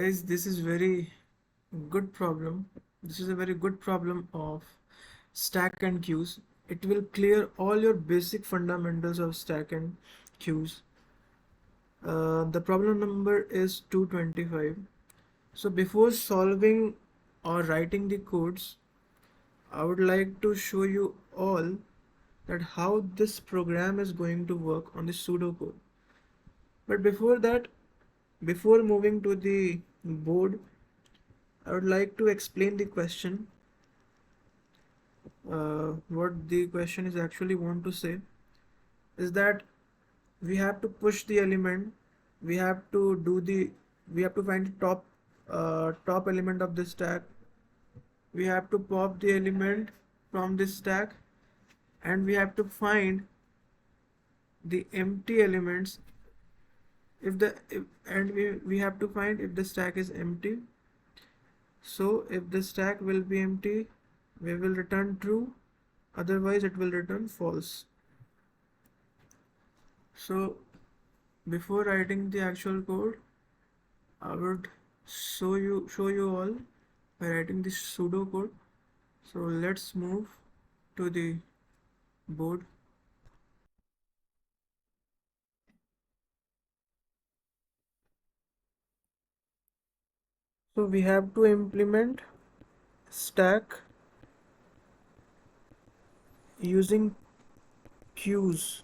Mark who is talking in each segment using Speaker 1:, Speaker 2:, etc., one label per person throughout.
Speaker 1: Guys, this is very good problem. This is a very good problem of stack and queues. It will clear all your basic fundamentals of stack and queues. The problem number is 225. So before solving or writing the codes, I would like to show you all that how this program is going to work on the pseudocode. But before that, before moving to the board, I would like to explain the question. What the question is actually want to say is that we have to push the element, we have to do the we have to find the top element of the stack, we have to pop the element from this stack, and we have to find the empty elements and we have to find if the stack is empty. So if the stack will be empty, we will return true, otherwise it will return false. So before writing the actual code, I would show you all by writing this pseudo code. So let's move to the board. So we have to implement stack using queues.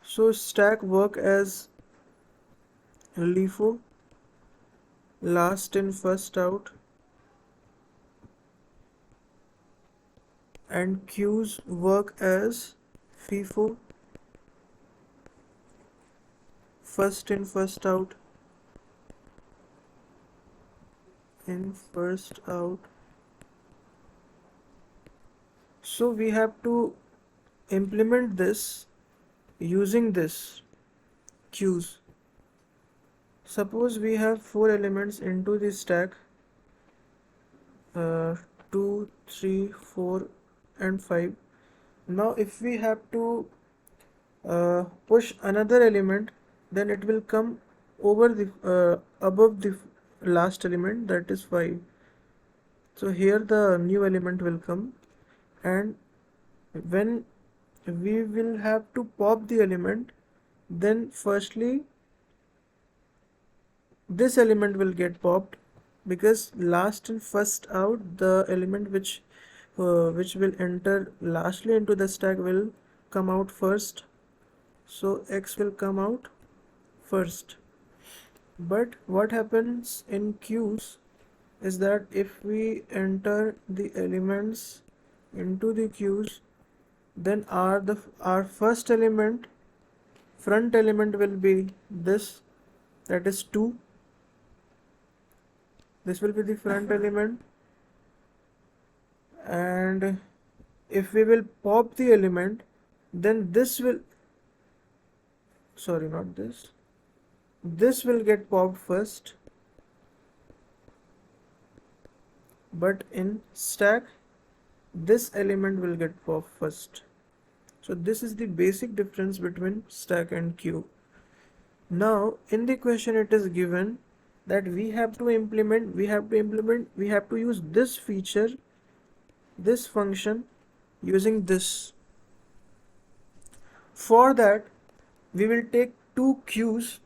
Speaker 1: So stack work as LIFO, last in first out, and queues work as FIFO, first in first out, in first out. So we have to implement this using this queues. Suppose we have 4 elements into the stack, 2, 3, 4 and 5. Now if we have to push another element, then it will come over the above the last element, that is 5. So here the new element will come, and when we will have to pop the element, then firstly this element will get popped, because last and first out, the element which will enter lastly into the stack will come out first. So X will come out first. But what happens in queues is that if we enter the elements into the queues, then our first element, front element will be this, that is 2. This will be the front element, and if we will pop the element, then this will, sorry, not this, this will get popped first, but in stack this element will get popped first. So this is the basic difference between stack and queue. Now in the question it is given that we have to use this feature, this function, using this. For that we will take 2 queues.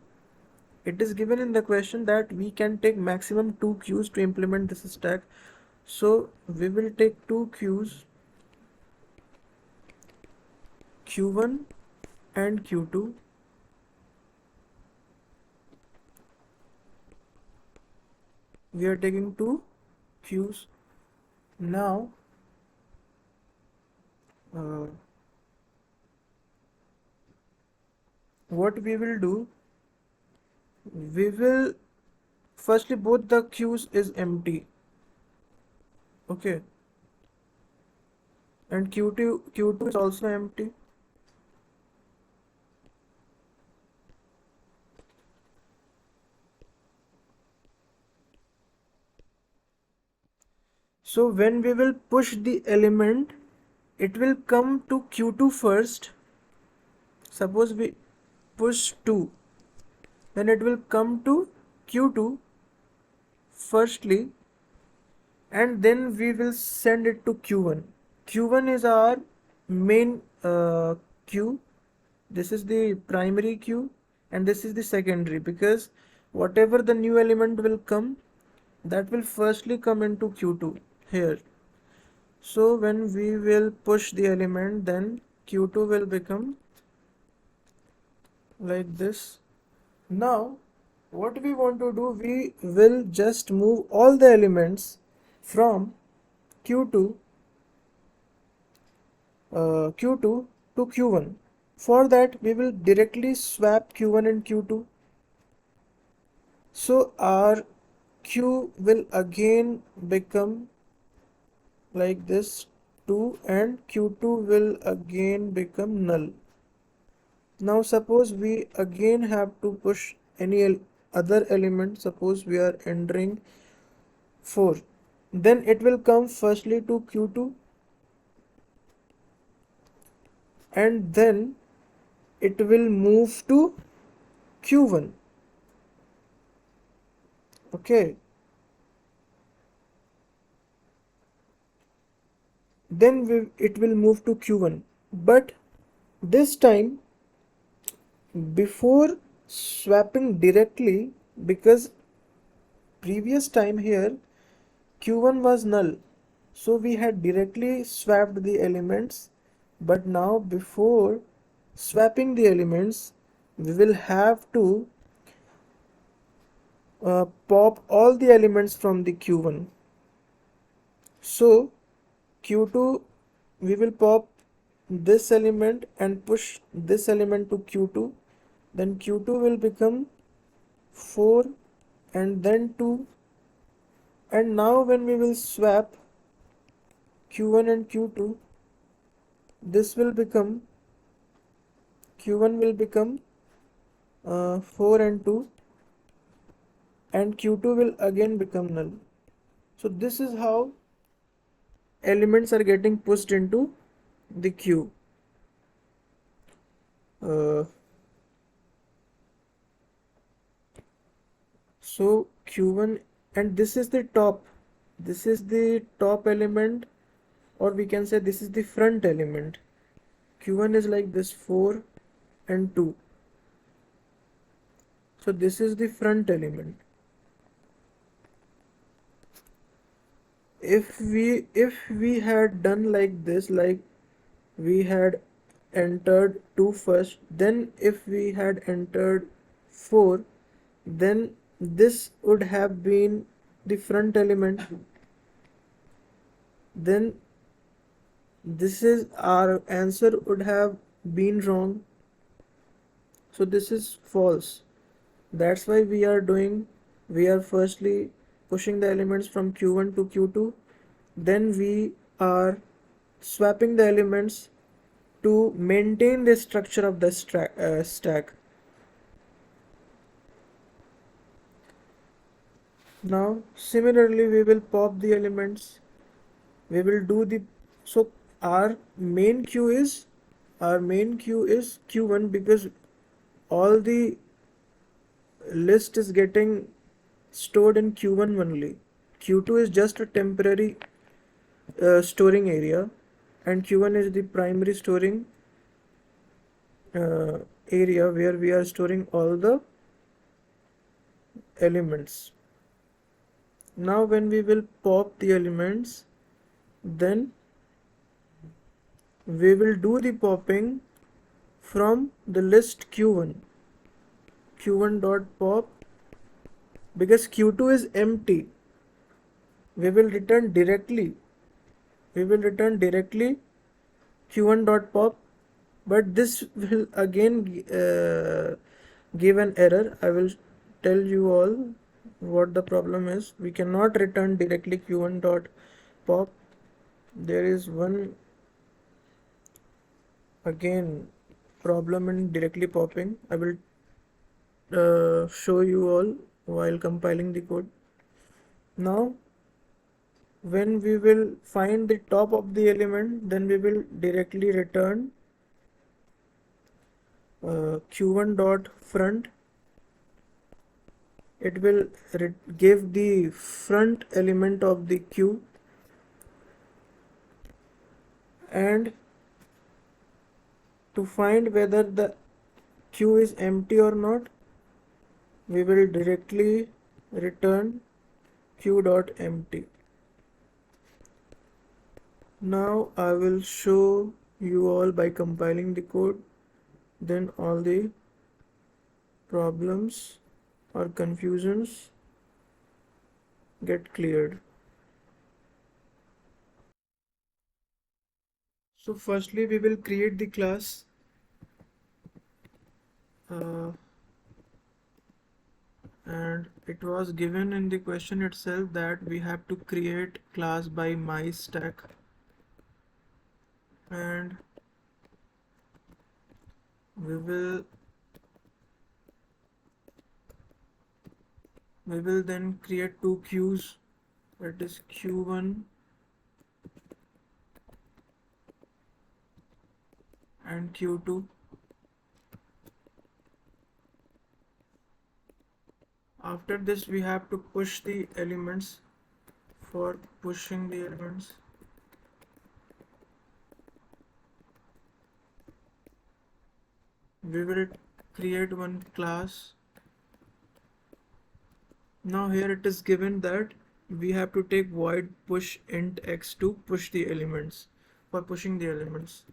Speaker 1: It is given in the question that we can take maximum 2 queues to implement this stack. So we will take 2 queues, Q1 and Q2. We are taking 2 queues. Now what we will do, we will firstly, both the queues is empty, okay, and Q2 is also empty. So when we will push the element, it will come to Q2 first. Suppose we push 2, then it will come to Q2 firstly, and then we will send it to Q1. Q1 is our main queue. This is the primary queue and this is the secondary, because whatever the new element will come, that will firstly come into Q2 here. So when we will push the element, then Q2 will become like this. Now what we want to do, we will just move all the elements from Q2 Q2 to Q1. For that we will directly swap Q1 and Q2. So our Q will again become like this 2 and Q2 will again become null. Now suppose we again have to push any other element, suppose we are entering 4, then it will come firstly to Q2 and then it will move to Q1. Okay, then it will move to Q1, but this time before swapping directly, because previous time here Q1 was null, so we had directly swapped the elements, but now before swapping the elements we will have to pop all the elements from the Q1. So Q2 we will pop this element and push this element to Q2, then Q2 will become 4 and then 2, and now when we will swap Q1 and Q2, this will become Q1 will become 4 and 2 and Q2 will again become null. So this is how elements are getting pushed into the queue. So Q1, and this is the top element, or we can say this is the front element. Q1 is like this 4 and 2. So this is the front element. If we had done like this, like we had entered 2 first, then if we had entered 4, then this would have been the front element, then this is our answer would have been wrong, so this is false. That's why we are firstly pushing the elements from Q1 to Q2, then we are swapping the elements to maintain the structure of the stack. Now similarly we will pop the elements, we will do the, so our main queue is Q1, because all the list is getting stored in Q1 only. Q2 is just a temporary storing area, and Q1 is the primary storing area where we are storing all the elements. Now when we will pop the elements, then we will do the popping from the list Q1 dot pop, because Q2 is empty, we will return directly Q1 dot pop, but this will again give an error. I will tell you all what the problem is. We cannot return directly Q1 dot pop. There is one again problem in directly popping. I will show you all while compiling the code. Now when we will find the top of the element, then we will directly return Q1 dot front, it will give the front element of the queue, and to find whether the queue is empty or not, we will directly return queue.empty. Now I will show you all by compiling the code, then all the problems or confusions get cleared. So firstly we will create the class, uh, and it was given in the question itself that we have to create class by myStack, and we will then create two queues, that is Q1 and Q2. After this we have to push the elements. For pushing the elements, we will create one class. Now here it is given that we have to take void push int x to push the elements, for pushing the elements.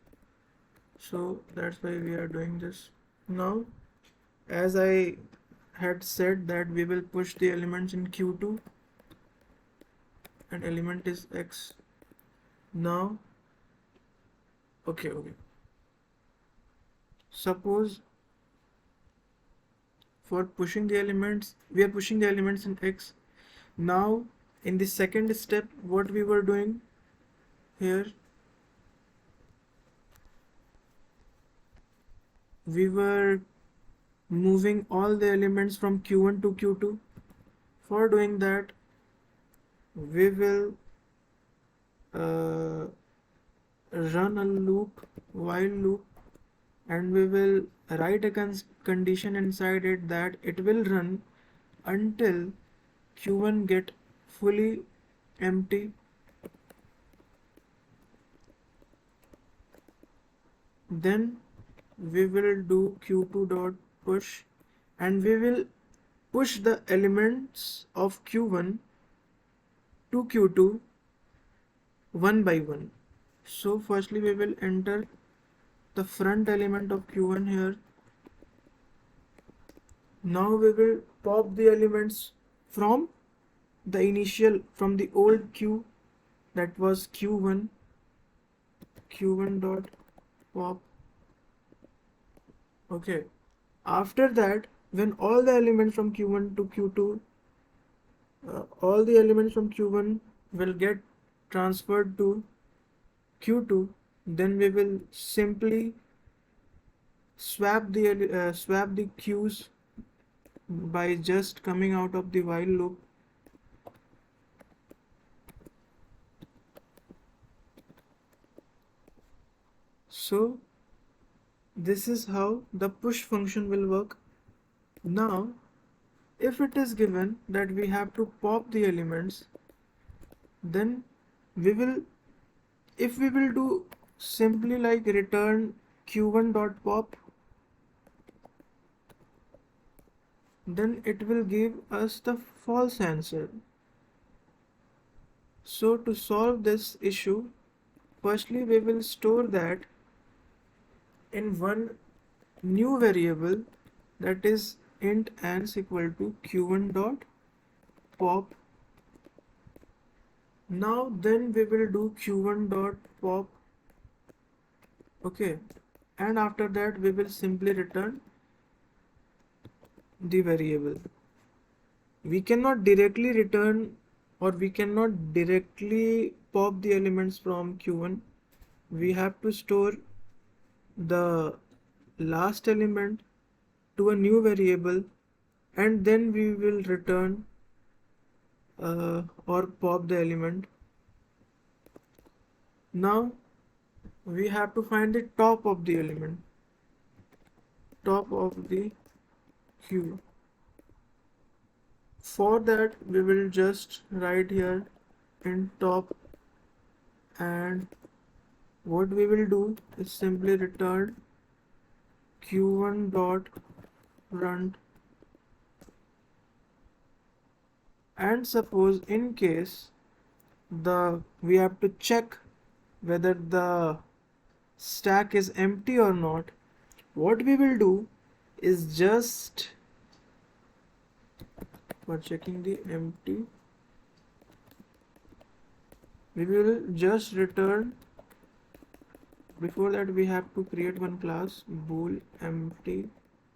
Speaker 1: So that's why we are doing this. Now, as I had said that we will push the elements in Q2 and element is x. Now, okay. Suppose for pushing the elements, we are pushing the elements in x. Now in the second step, what we were doing here, we were moving all the elements from Q1 to Q2. For doing that, we will run a loop, while loop, and we will write a condition inside it that it will run until Q1 get fully empty. Then we will do Q2 dot push, and we will push the elements of Q1 to Q2 one by one. So firstly we will enter the front element of Q1 here. Now we will pop the elements from from the old queue, that was Q1 dot pop. Okay. After that, when all the elements from Q1 to Q2, all the elements from Q1 will get transferred to Q2, then we will simply swap the queues by just coming out of the while loop. So this is how the push function will work. Now, if it is given that we have to pop the elements, then we will, if we will do simply like return Q1 dot pop, then it will give us the false answer. So to solve this issue, firstly we will store that in one new variable, that is int ans equal to Q1 dot pop. Now then we will do Q1 dot pop. Okay, and after that we will simply return the variable. We cannot directly return, or we cannot directly pop the elements from Q1. We have to store the last element to a new variable, and then we will return or pop the element. Now we have to find the top of the element, top of the queue. For that we will just write here in top, and what we will do is simply return q1 dot run. And suppose in case we have to check whether the stack is empty or not, what we will do is just for checking the empty, we will just return. Before that we have to create one class bool empty.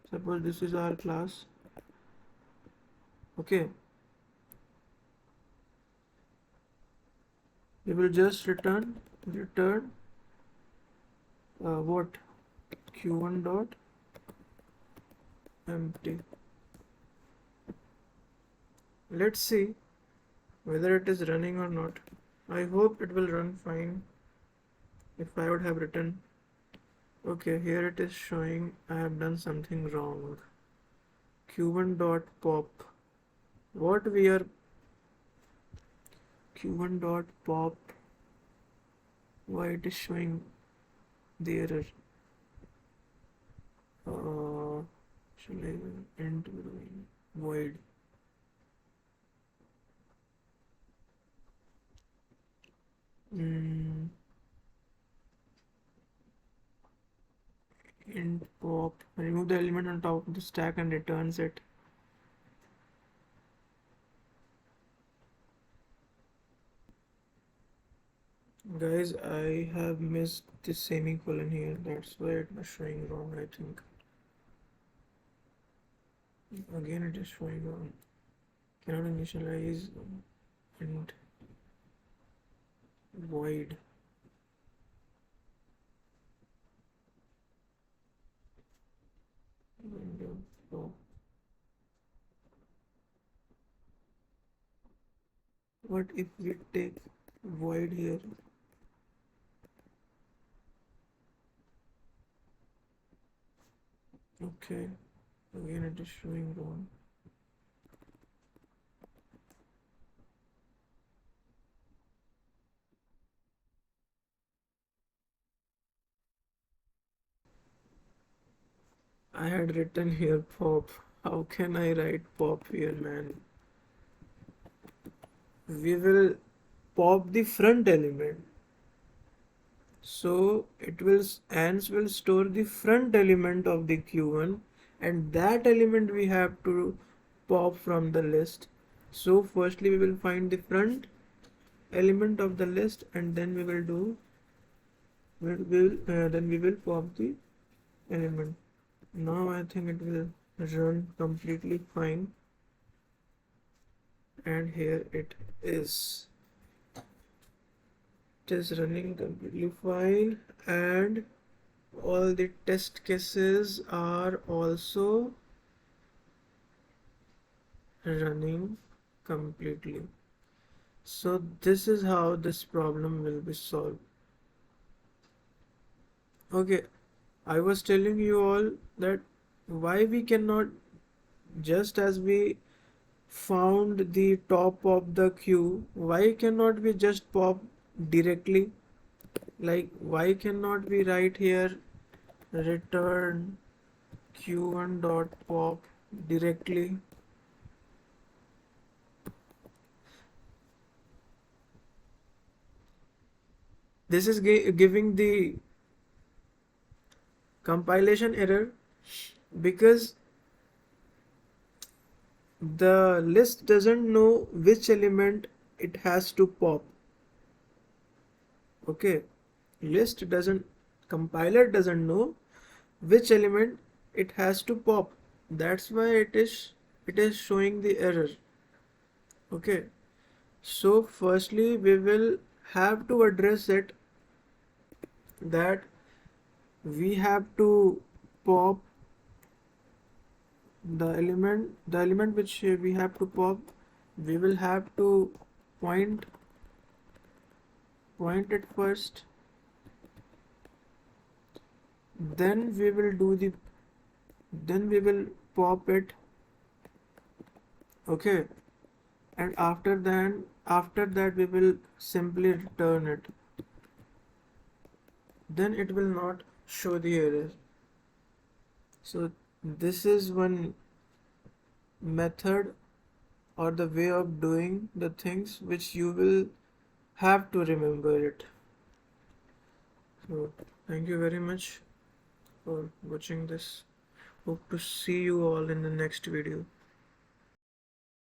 Speaker 1: Suppose this is our class. Okay, we will just return what q1 dot empty. Let's see whether it is running or not. I hope it will run fine. If I would have written, okay, here it is showing I have done something wrong. q1 dot pop, what we are q1 dot pop, why it is showing the error? Shall I enter void? Int pop, remove the element on top of the stack and returns it. Guys, I have missed the semicolon here, that's why it was showing wrong, I think. Again it is showing wrong. Cannot initialize int void. Window pop. What if we take void here? Okay, again it is showing wrong. I had written here pop. How can I write pop here, man? We will pop the front element. So it will, ANS will store the front element of the Q1, and that element we have to pop from the list. So firstly we will find the front element of the list, and then we will do then we will pop the element. Now I think it will run completely fine, and here it is. It is running completely fine, and all the test cases are also running completely. So this is how this problem will be solved. Okay, I was telling you all that why we cannot, just as we found the top of the queue, why cannot we just pop directly? Like, why cannot we write here return q1 dot pop directly? This is giving the compilation error because the list doesn't know which element it has to pop. Okay, compiler doesn't know which element it has to pop. That's why it is showing the error. Okay, so firstly we will have to address it, that we have to pop the element which we have to pop. We will have to point it first, then we will pop it. Okay, and after that we will simply return it. Then it will not show the error. So this is one method or the way of doing the things which you will have to remember it. So thank you very much for watching this. Hope to see you all in the next video.